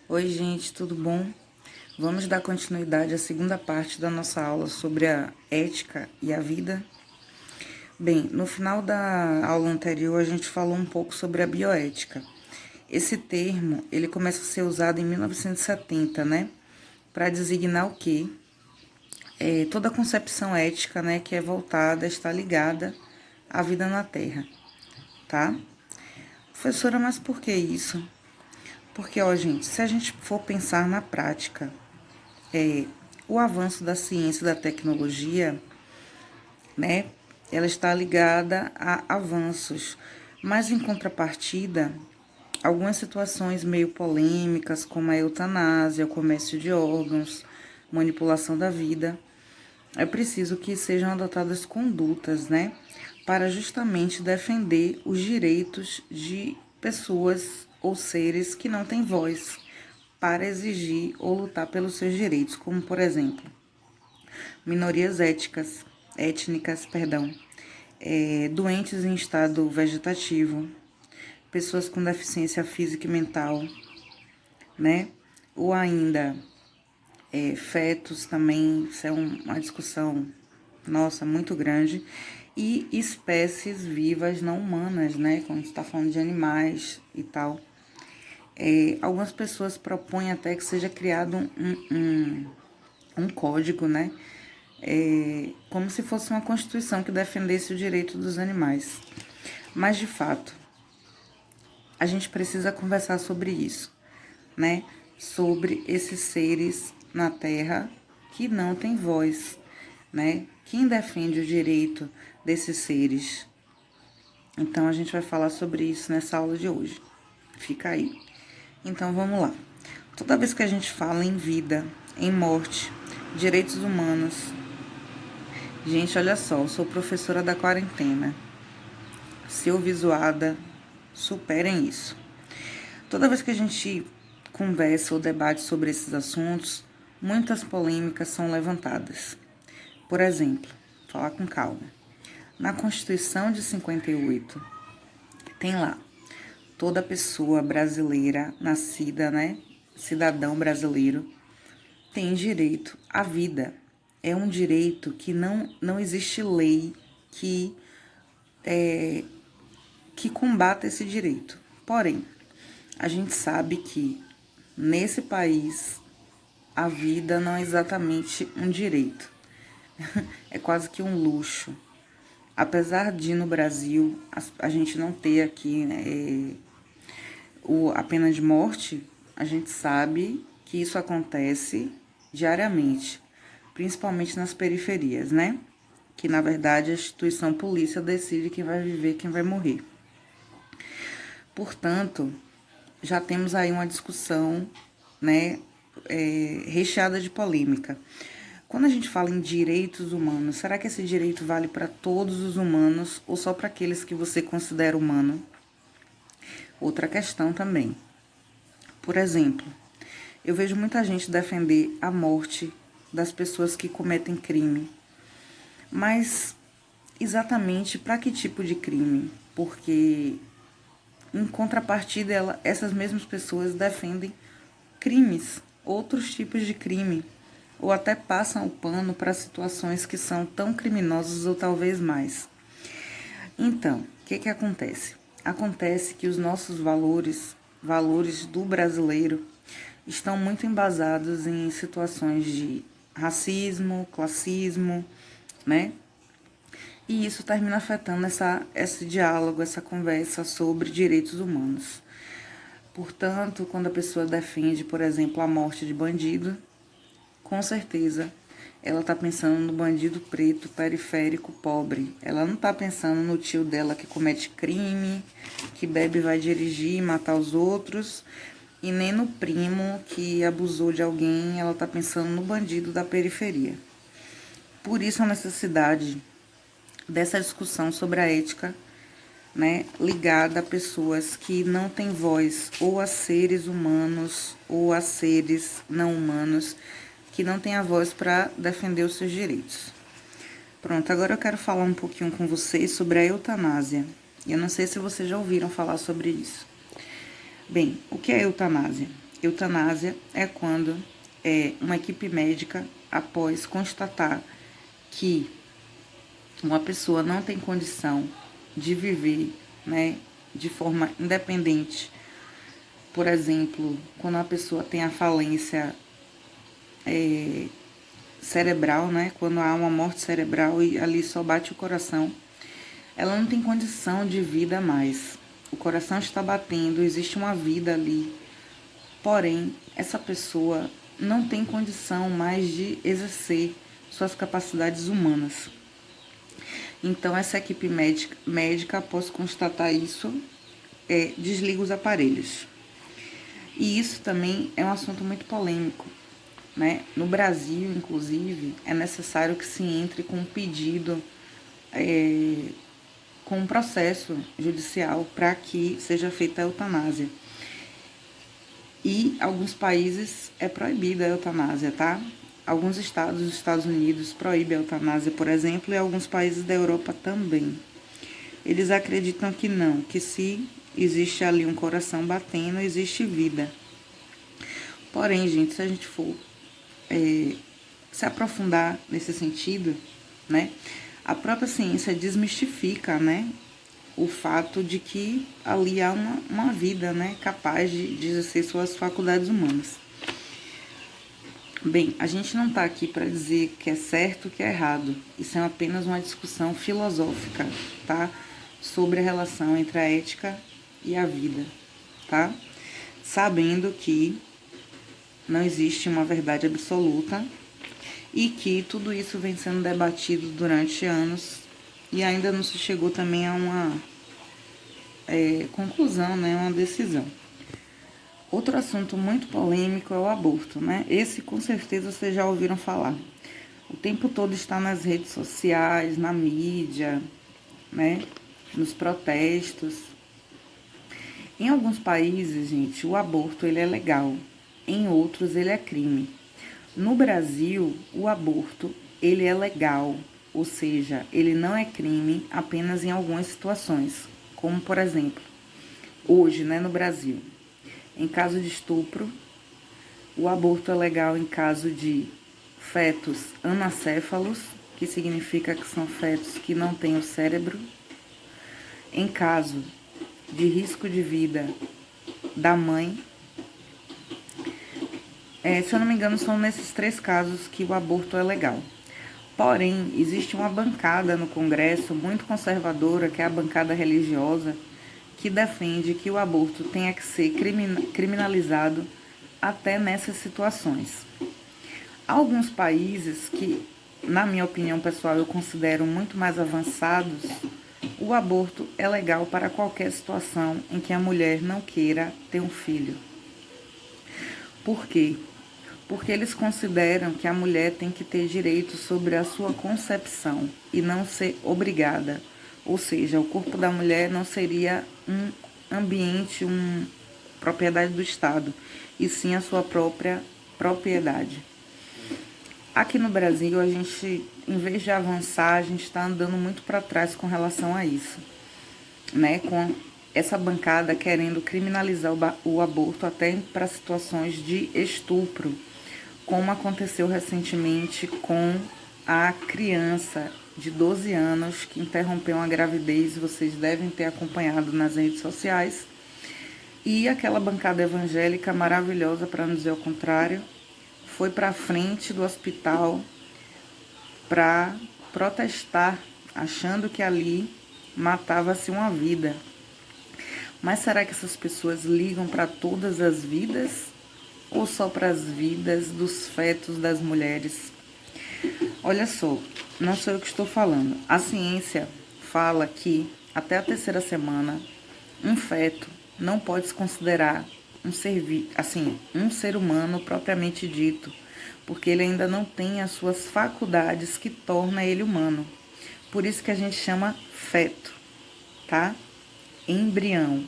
Oi, gente, tudo bom? Vamos dar continuidade à segunda parte da nossa aula sobre a ética e a vida. Bem, no final da aula anterior a gente falou um pouco sobre a bioética. Esse termo, ele começa a ser usado em 1970, né? Para designar o quê? Toda a concepção ética, né, que é voltada, está ligada à vida na Terra, tá? Professora, mas por que isso? Porque, ó, gente, se a gente for pensar na prática, é, o avanço da ciência e da tecnologia, né, ela está ligada a avanços, mas em contrapartida, algumas situações meio polêmicas, como a eutanásia, o comércio de órgãos, manipulação da vida, é preciso que sejam adotadas condutas, né, para justamente defender os direitos de pessoas ou seres que não têm voz, para exigir ou lutar pelos seus direitos, como por exemplo, minorias étnicas, doentes em estado vegetativo, pessoas com deficiência física e mental, né? Ou ainda fetos também, isso é uma discussão, nossa, muito grande. E espécies vivas não humanas, né? Quando a gente está falando de animais e tal. Algumas pessoas propõem até que seja criado um código, né? Como se fosse uma constituição que defendesse o direito dos animais. Mas, de fato, a gente precisa conversar sobre isso, né? Sobre esses seres na Terra que não têm voz, né? Quem defende o direito desses seres? Então, a gente vai falar sobre isso nessa aula de hoje. Fica aí. Então, vamos lá. Toda vez que a gente fala em vida, em morte, direitos humanos, gente, olha só, eu sou professora da quarentena. Se ouvi zoada, superem isso. Toda vez que a gente conversa ou debate sobre esses assuntos, muitas polêmicas são levantadas. Por exemplo, falar com calma. Na Constituição de 58, tem lá, toda pessoa brasileira nascida, né, cidadão brasileiro, tem direito à vida. É um direito que não existe lei que combata esse direito. Porém, a gente sabe que nesse país a vida não é exatamente um direito, é quase que um luxo. Apesar de no Brasil a gente não ter aqui, né, a pena de morte, a gente sabe que isso acontece diariamente, principalmente nas periferias, né? Que na verdade a instituição polícia decide quem vai viver, quem vai morrer. Portanto, já temos aí uma discussão, né, recheada de polêmica. Quando a gente fala em direitos humanos, será que esse direito vale para todos os humanos ou só para aqueles que você considera humano? Outra questão também. Por exemplo, eu vejo muita gente defender a morte das pessoas que cometem crime. Mas exatamente para que tipo de crime? Porque em contrapartida, essas mesmas pessoas defendem crimes, outros tipos de crime, ou até passam o pano para situações que são tão criminosas ou talvez mais. Então, o que acontece? Acontece que os nossos valores do brasileiro, estão muito embasados em situações de racismo, classismo, né? E isso termina afetando esse diálogo, essa conversa sobre direitos humanos. Portanto, quando a pessoa defende, por exemplo, a morte de bandido, com certeza ela está pensando no bandido preto, periférico, pobre. Ela não está pensando no tio dela que comete crime, que bebe e vai dirigir e matar os outros, e nem no primo que abusou de alguém. Ela está pensando no bandido da periferia. Por isso a necessidade dessa discussão sobre a ética, né, ligada a pessoas que não têm voz, ou a seres humanos, ou a seres não humanos, que não têm a voz para defender os seus direitos. Pronto, agora eu quero falar um pouquinho com vocês sobre a eutanásia. Eu não sei se vocês já ouviram falar sobre isso. Bem, o que é a eutanásia? Eutanásia é quando uma equipe médica, após constatar que uma pessoa não tem condição de viver, né, de forma independente. Por exemplo, quando a pessoa tem a falência cerebral, né, quando há uma morte cerebral e ali só bate o coração, ela não tem condição de vida mais. O coração está batendo, existe uma vida ali, porém, essa pessoa não tem condição mais de exercer suas capacidades humanas. Então, essa equipe médica após constatar isso, desliga os aparelhos. E isso também é um assunto muito polêmico, né? No Brasil, inclusive, é necessário que se entre com um pedido, com um processo judicial para que seja feita a eutanásia. E alguns países é proibida a eutanásia, tá? Alguns estados dos Estados Unidos proíbem a eutanásia, por exemplo, e alguns países da Europa também. Eles acreditam que não, que se existe ali um coração batendo, existe vida. Porém, gente, se a gente for se aprofundar nesse sentido, né, a própria ciência desmistifica, né, o fato de que ali há uma vida, né, capaz de exercer suas faculdades humanas. Bem, a gente não está aqui para dizer que é certo ou que é errado. Isso é apenas uma discussão filosófica, tá? Sobre a relação entre a ética e a vida, tá? Sabendo que não existe uma verdade absoluta e que tudo isso vem sendo debatido durante anos e ainda não se chegou também a uma conclusão, né? Uma decisão. Outro assunto muito polêmico é o aborto, né? Esse com certeza vocês já ouviram falar. O tempo todo está nas redes sociais, na mídia, né? Nos protestos. Em alguns países, gente, o aborto ele é legal. Em outros ele é crime. No Brasil, o aborto ele é legal, ou seja, ele não é crime apenas em algumas situações, como por exemplo, hoje, né, no Brasil. Em caso de estupro, o aborto é legal em caso de fetos anacéfalos, que significa que são fetos que não têm o cérebro. Em caso de risco de vida da mãe. Se eu não me engano, são nesses 3 casos que o aborto é legal. Porém, existe uma bancada no Congresso muito conservadora, que é a bancada religiosa, que defende que o aborto tenha que ser criminalizado até nessas situações. Alguns países que, na minha opinião pessoal, eu considero muito mais avançados, o aborto é legal para qualquer situação em que a mulher não queira ter um filho. Por quê? Porque eles consideram que a mulher tem que ter direito sobre a sua concepção e não ser obrigada. Ou seja, o corpo da mulher não seria um ambiente, uma propriedade do Estado, e sim a sua própria propriedade. Aqui no Brasil, a gente, em vez de avançar, a gente está andando muito para trás com relação a isso, né? Com essa bancada querendo criminalizar o aborto até para situações de estupro, como aconteceu recentemente com a criança de 12 anos que interrompeu uma gravidez, vocês devem ter acompanhado nas redes sociais, e aquela bancada evangélica maravilhosa, para não dizer o contrário, foi para a frente do hospital para protestar, achando que ali matava-se uma vida. Mas será que essas pessoas ligam para todas as vidas ou só para as vidas dos fetos das mulheres? Olha só, não sou eu que estou falando. A ciência fala que até a 3ª semana um feto não pode se considerar um ser humano propriamente dito, porque ele ainda não tem as suas faculdades que torna ele humano. Por isso que a gente chama feto, tá? Embrião.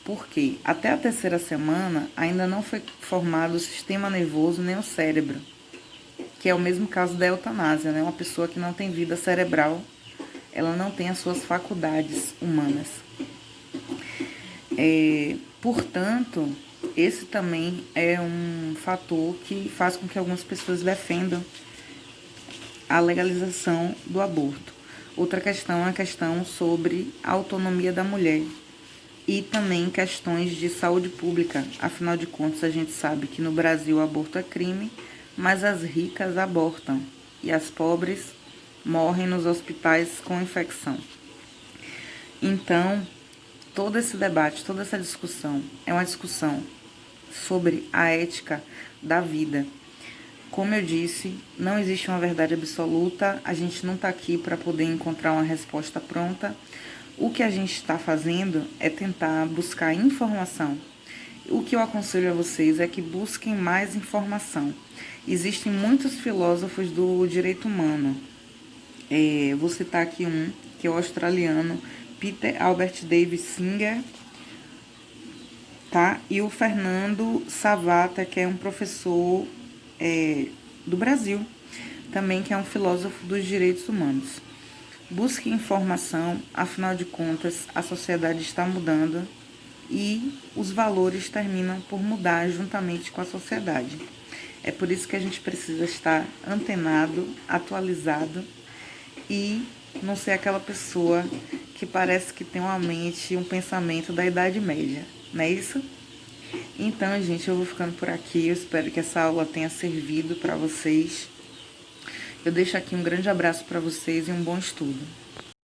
Porque até a 3ª semana ainda não foi formado o sistema nervoso nem o cérebro, que é o mesmo caso da eutanásia, né? Uma pessoa que não tem vida cerebral, ela não tem as suas faculdades humanas. Portanto, Esse também é um fator que faz com que algumas pessoas defendam a legalização do aborto. Outra questão é a questão sobre a autonomia da mulher e também questões de saúde pública. Afinal de contas, a gente sabe que no Brasil o aborto é crime, mas as ricas abortam e as pobres morrem nos hospitais com infecção. Então, todo esse debate, toda essa discussão é uma discussão sobre a ética da vida. Como eu disse, não existe uma verdade absoluta, a gente não está aqui para poder encontrar uma resposta pronta. O que a gente está fazendo é tentar buscar informação. O que eu aconselho a vocês é que busquem mais informação. Existem muitos filósofos do direito humano. Vou citar aqui um, que é o australiano Peter Albert David Singer, tá? E o Fernando Savata, que é um professor do Brasil, também que é um filósofo dos direitos humanos. Busque informação, afinal de contas, a sociedade está mudando e os valores terminam por mudar juntamente com a sociedade. É por isso que a gente precisa estar antenado, atualizado e não ser aquela pessoa que parece que tem uma mente e um pensamento da Idade Média, não é isso? Então, gente, eu vou ficando por aqui. Eu espero que essa aula tenha servido para vocês. Eu deixo aqui um grande abraço para vocês e um bom estudo.